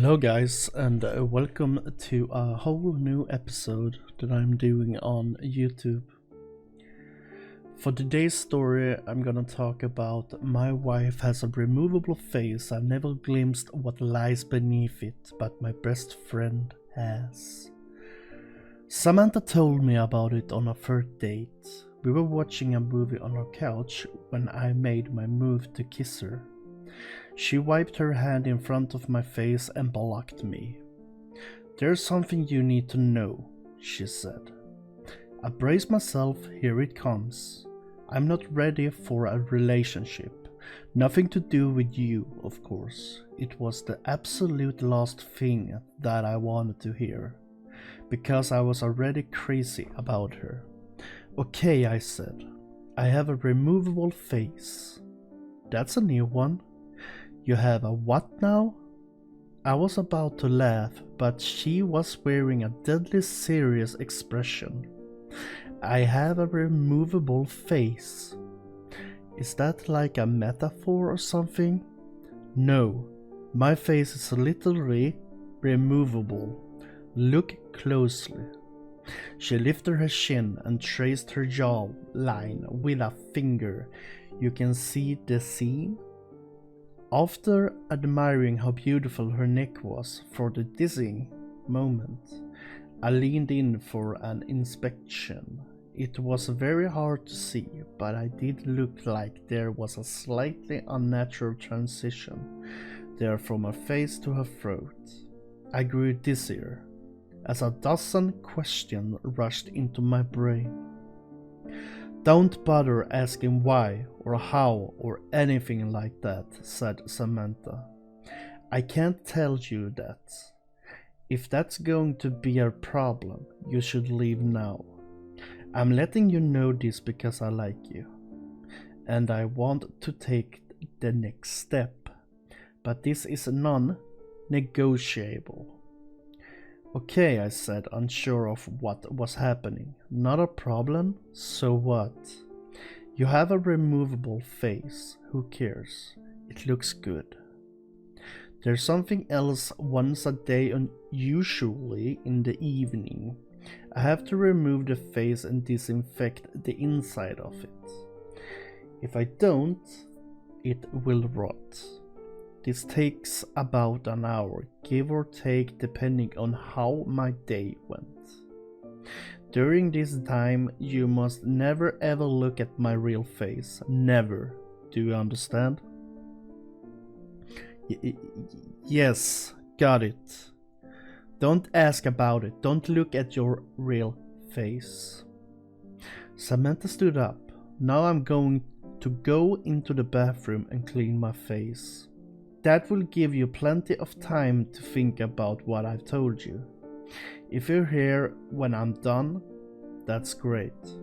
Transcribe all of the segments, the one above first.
Hello guys, and welcome to a whole new episode that I'm doing on YouTube. For today's story, I'm gonna talk about my wife has a removable face. I've never glimpsed what lies beneath it, but my best friend has. Samantha told me about it on our first date. We were watching a movie on our couch when I made my move to kiss her. She wiped her hand in front of my face and blocked me. "There's something you need to know," she said. I braced myself, here it comes. I'm not ready for a relationship. Nothing to do with you, of course. It was the absolute last thing that I wanted to hear, because I was already crazy about her. "Okay," I said. "I have a removable face." "That's a new one." "You have a what now?" I was about to laugh, but she was wearing a deadly serious expression. "I have a removable face." Is that like a metaphor or something? "No, my face is literally removable. Look closely." She lifted her chin and traced her jawline with a finger. "You can see the seam?" After admiring how beautiful her neck was for the dizzying moment, I leaned in for an inspection. It was very hard to see, but I did look like there was a slightly unnatural transition there from her face to her throat. I grew dizzier as a dozen questions rushed into my brain. "Don't bother asking why or how or anything like that," said Samantha. "I can't tell you that. If that's going to be a problem, you should leave now. I'm letting you know this because I like you, and I want to take the next step, but this is non-negotiable." "Okay," I said, unsure of what was happening. "Not a problem. So what? You have a removable face. Who cares? It looks good. There's something else once a day, usually in the evening. I have to remove the face and disinfect the inside of it. If I don't, it will rot. This takes about an hour, give or take, depending on how my day went. During this time, you must never ever look at my real face. Never. Do you understand?" Yes, got it. Don't ask about it. Don't look at your real face." Samantha stood up. "Now I'm going to go into the bathroom and clean my face. That will give you plenty of time to think about what I've told you. If you're here when I'm done, that's great.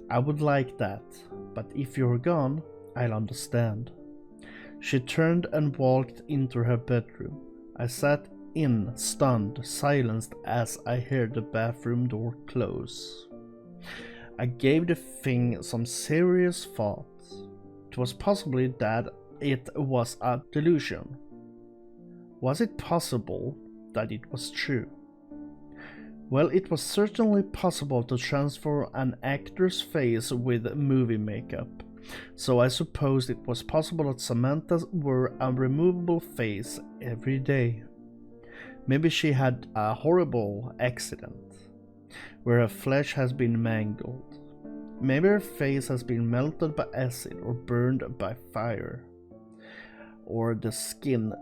I would like that, but if you're gone, I'll understand." She turned and walked into her bedroom. I sat in, stunned, silenced as I heard the bathroom door close. I gave the thing some serious thought. It was possibly that it was a delusion. Was it possible that it was true? Well, it was certainly possible to transform an actor's face with movie makeup, so I supposed it was possible that Samantha wore a removable face every day. Maybe she had a horrible accident where her flesh has been mangled. Maybe her face has been melted by acid or burned by fire, or the skin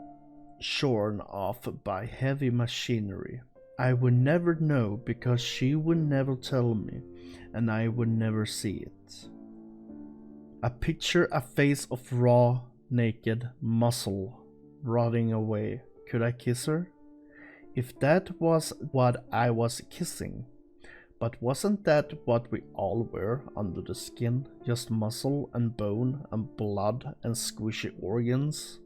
shorn off by heavy machinery. I would never know because she would never tell me, and I would never see it. I picture a face of raw, naked muscle rotting away. Could I kiss her? If that was what I was kissing, but wasn't that what we all were under the skin? Just muscle and bone and blood and squishy organs?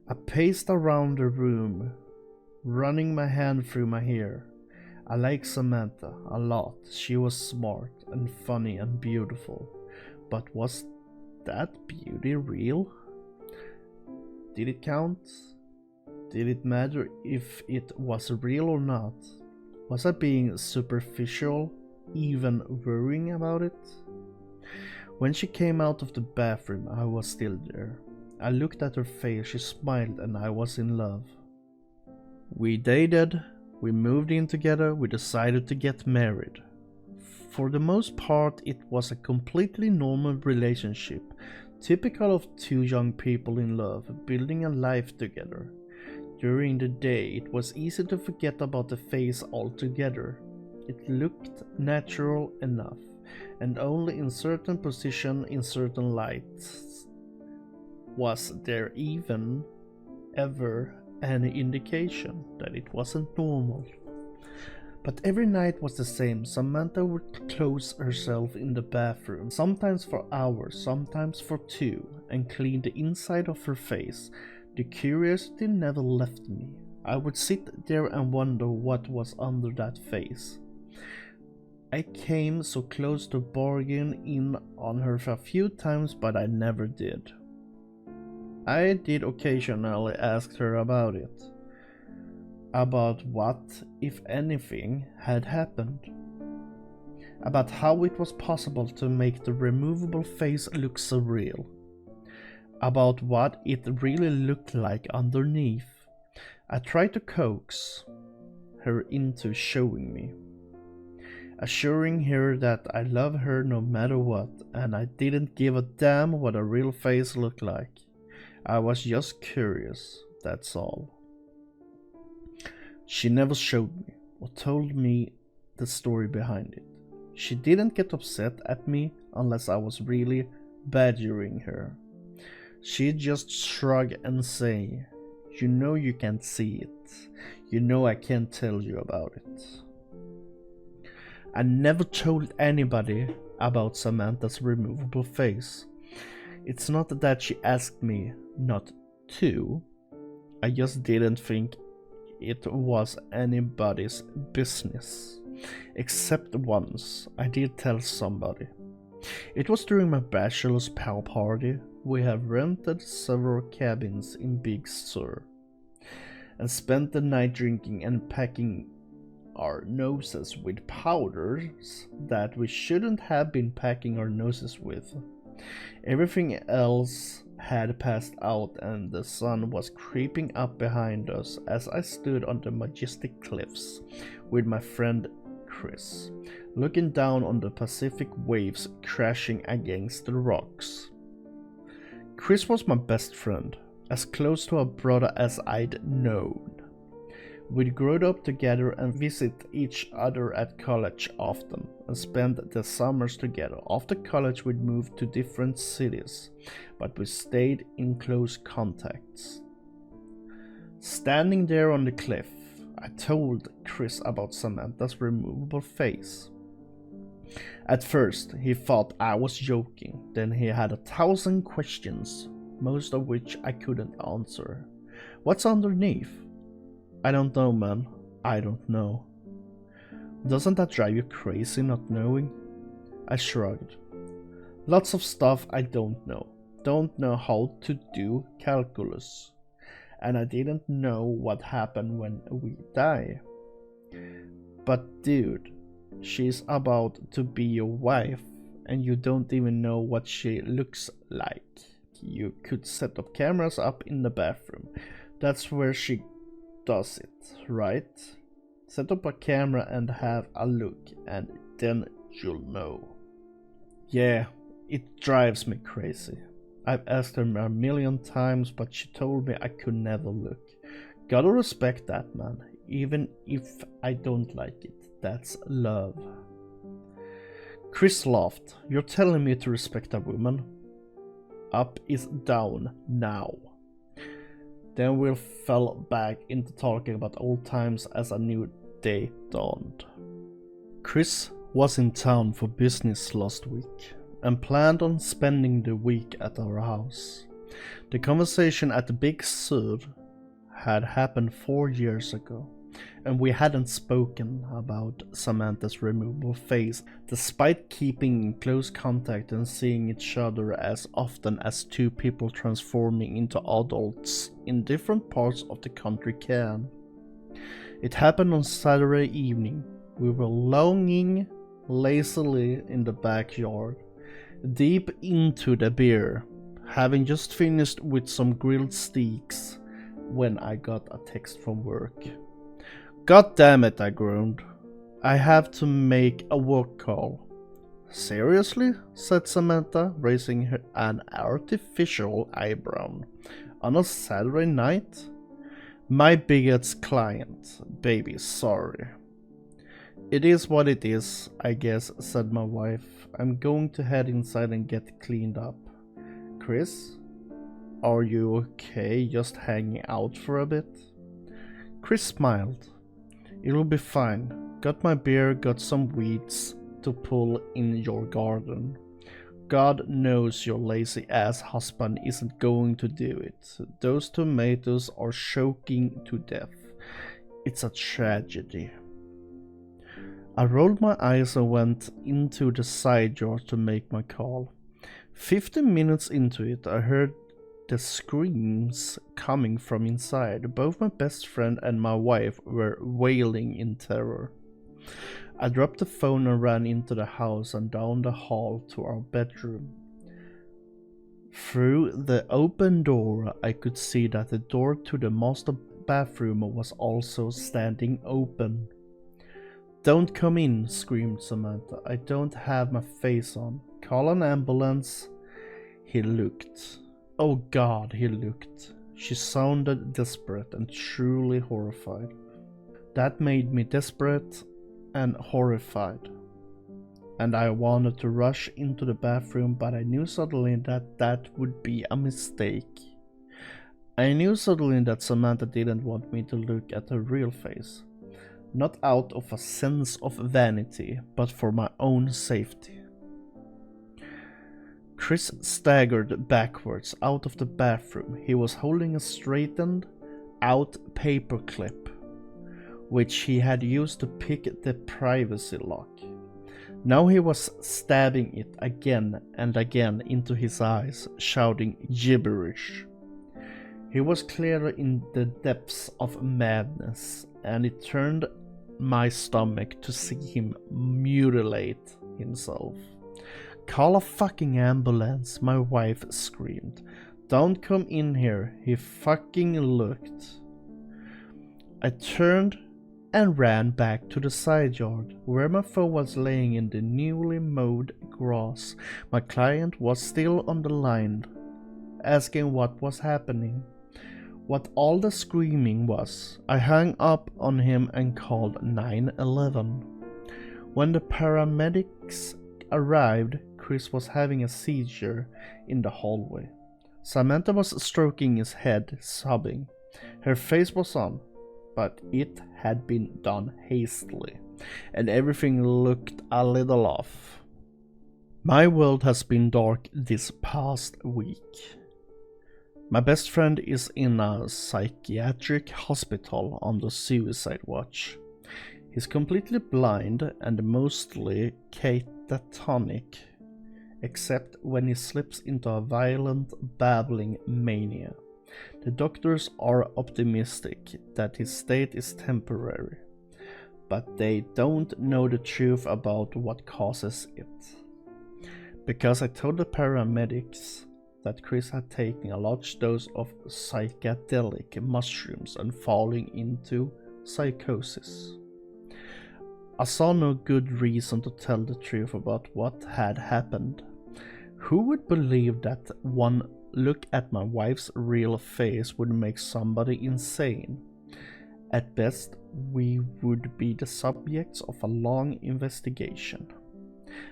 I paced around the room, running my hand through my hair. I liked Samantha a lot. She was smart and funny and beautiful. But was that beauty real? Did it count? Did it matter if it was real or not? Was I being superficial, even worrying about it? When she came out of the bathroom, I was still there. I looked at her face, she smiled, and I was in love. We dated, we moved in together, we decided to get married. For the most part, it was a completely normal relationship, typical of two young people in love, building a life together. During the day, it was easy to forget about the face altogether. It looked natural enough, and only in certain position, in certain lights, was there even ever any indication that it wasn't normal. But every night was the same. Samantha would close herself in the bathroom, sometimes for hours, sometimes for 2, and clean the inside of her face. The curiosity never left me. I would sit there and wonder what was under that face. I came so close to bargaining in on her a few times, but I never did. I did occasionally ask her about it. About what, if anything, had happened. About how it was possible to make the removable face look so real. About what it really looked like underneath. I tried to coax her into showing me. Assuring her that I love her no matter what, and I didn't give a damn what a real face looked like. I was just curious, that's all. She never showed me or told me the story behind it. She didn't get upset at me unless I was really badgering her. She'd just shrug and say, "You know you can't see it. You know I can't tell you about it." I never told anybody about Samantha's removable face. It's not that she asked me not to. I just didn't think it was anybody's business. Except once, I did tell somebody. It was during my bachelor's party. We have rented several cabins in Big Sur and spent the night drinking and packing our noses with powders that we shouldn't have been packing our noses with. Everything else had passed out and the sun was creeping up behind us as I stood on the majestic cliffs with my friend Chris, looking down on the Pacific waves crashing against the rocks. Chris was my best friend, as close to a brother as I'd known. We'd grown up together and visit each other at college often and spent the summers together. After college we'd moved to different cities, but we stayed in close contacts. Standing there on the cliff, I told Chris about Samantha's removable face. At first, he thought I was joking, then he had 1,000 questions, most of which I couldn't answer. What's underneath? I don't know, man. I don't know. Doesn't that drive you crazy not knowing? I shrugged. Lots of stuff I don't know. Don't know how to do calculus. And I didn't know what happened when we die. But dude, she's about to be your wife and you don't even know what she looks like. You could set up cameras up in the bathroom. That's where she does it, right? Set up a camera and have a look and then you'll know. Yeah, it drives me crazy. I've asked her a million times, but she told me I could never look. Gotta respect that, man. Even if I don't like it. That's love. Chris laughed. You're telling me to respect a woman? Up is down now. Then we fell back into talking about old times as a new day dawned. Chris was in town for business last week and planned on spending the week at our house. The conversation at the Big Sur had happened 4 years ago. and we hadn't spoken about Samantha's removable face, despite keeping in close contact and seeing each other as often as two people transforming into adults in different parts of the country can. It happened on Saturday evening. We were lounging lazily in the backyard, deep into the beer, having just finished with some grilled steaks, when I got a text from work. God damn it, I groaned. I have to make a work call. Seriously? Said Samantha, raising an artificial eyebrow. On a Saturday night? My biggest client. Baby, sorry. It is what it is, I guess, said my wife. I'm going to head inside and get cleaned up. Chris? Are you okay just hanging out for a bit? Chris smiled. It'll be fine. Got my beer, got some weeds to pull in your garden. God knows your lazy ass husband isn't going to do it. Those tomatoes are choking to death. It's a tragedy. I rolled my eyes and went into the side yard to make my call. 15 minutes into it, I heard the screams coming from inside. Both my best friend and my wife were wailing in terror. I dropped the phone and ran into the house and down the hall to our bedroom. Through the open door, I could see that the door to the master bathroom was also standing open. Don't come in, screamed Samantha. I don't have my face on. Call an ambulance. He looked. Oh God, he looked. She sounded desperate and truly horrified. That made me desperate and horrified. And I wanted to rush into the bathroom, but I knew suddenly that that would be a mistake. I knew suddenly that Samantha didn't want me to look at her real face. Not out of a sense of vanity, but for my own safety. Chris staggered backwards out of the bathroom. He was holding a straightened out paperclip, which he had used to pick the privacy lock. Now he was stabbing it again and again into his eyes, shouting gibberish. He was clearly in the depths of madness, and it turned my stomach to see him mutilate himself. Call a fucking ambulance, my wife screamed. Don't come in here, he fucking looked. I turned and ran back to the side yard, where my phone was laying in the newly mowed grass. My client was still on the line, asking what was happening, what all the screaming was. I hung up on him and called 911. When the paramedics arrived, Chris was having a seizure in the hallway. Samantha was stroking his head, sobbing. Her face was on, but it had been done hastily, and everything looked a little off. My world has been dark this past week. My best friend is in a psychiatric hospital on the suicide watch. He's completely blind and mostly catatonic, except when he slips into a violent babbling mania. The doctors are optimistic that his state is temporary, but they don't know the truth about what causes it. Because I told the paramedics that Chris had taken a large dose of psychedelic mushrooms and falling into psychosis. I saw no good reason to tell the truth about what had happened. Who would believe that one look at my wife's real face would make somebody insane? At best, we would be the subjects of a long investigation.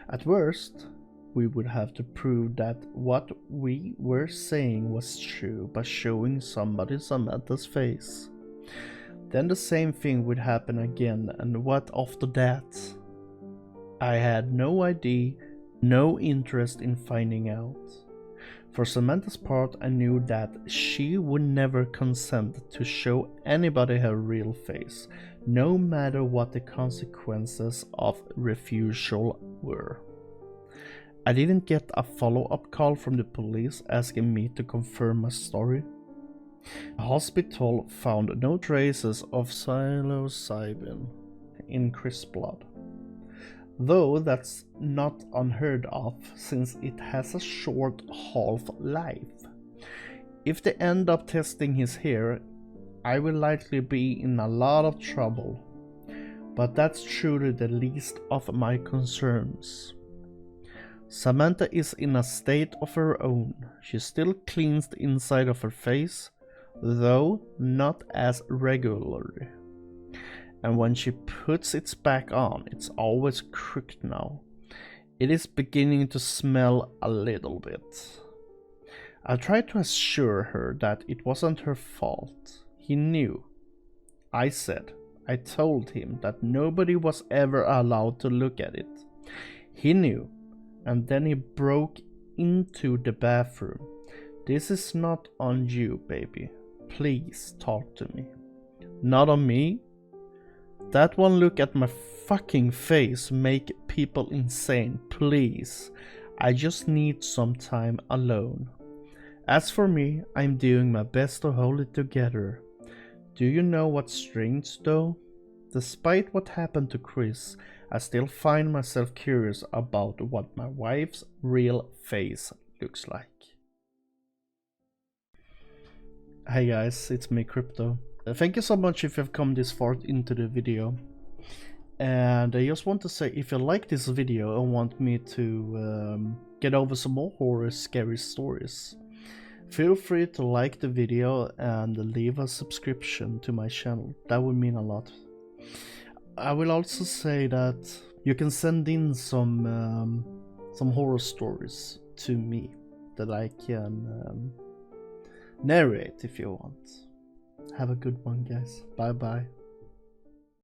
At worst, we would have to prove that what we were saying was true by showing somebody Samantha's face. Then the same thing would happen again, and what after that? I had no idea, no interest in finding out. For Samantha's part, I knew that she would never consent to show anybody her real face, no matter what the consequences of refusal were. I didn't get a follow-up call from the police asking me to confirm my story. The hospital found no traces of psilocybin in Chris' blood, though that's not unheard of since it has a short half-life. If they end up testing his hair, I will likely be in a lot of trouble, but that's truly the least of my concerns. Samantha is in a state of her own. She still cleans the inside of her face, though not as regularly. And when she puts it back on, it's always crooked now. It is beginning to smell a little bit. I tried to assure her that it wasn't her fault. He knew. I told him that nobody was ever allowed to look at it. He knew. And then he broke into the bathroom. This is not on you, baby. Please talk to me. Not on me? That one look at my fucking face make people insane. Please. I just need some time alone. As for me, I'm doing my best to hold it together. Do you know what's strange though? Despite what happened to Chris, I still find myself curious about what my wife's real face looks like. Hey guys, it's me, Crypto. Thank you so much if you've come this far into the video. And I just want to say, if you like this video and want me to get over some more horror scary stories, feel free to like the video and leave a subscription to my channel. That would mean a lot. I will also say that you can send in some horror stories to me that I can narrate if you want. Have a good one, guys. Bye bye.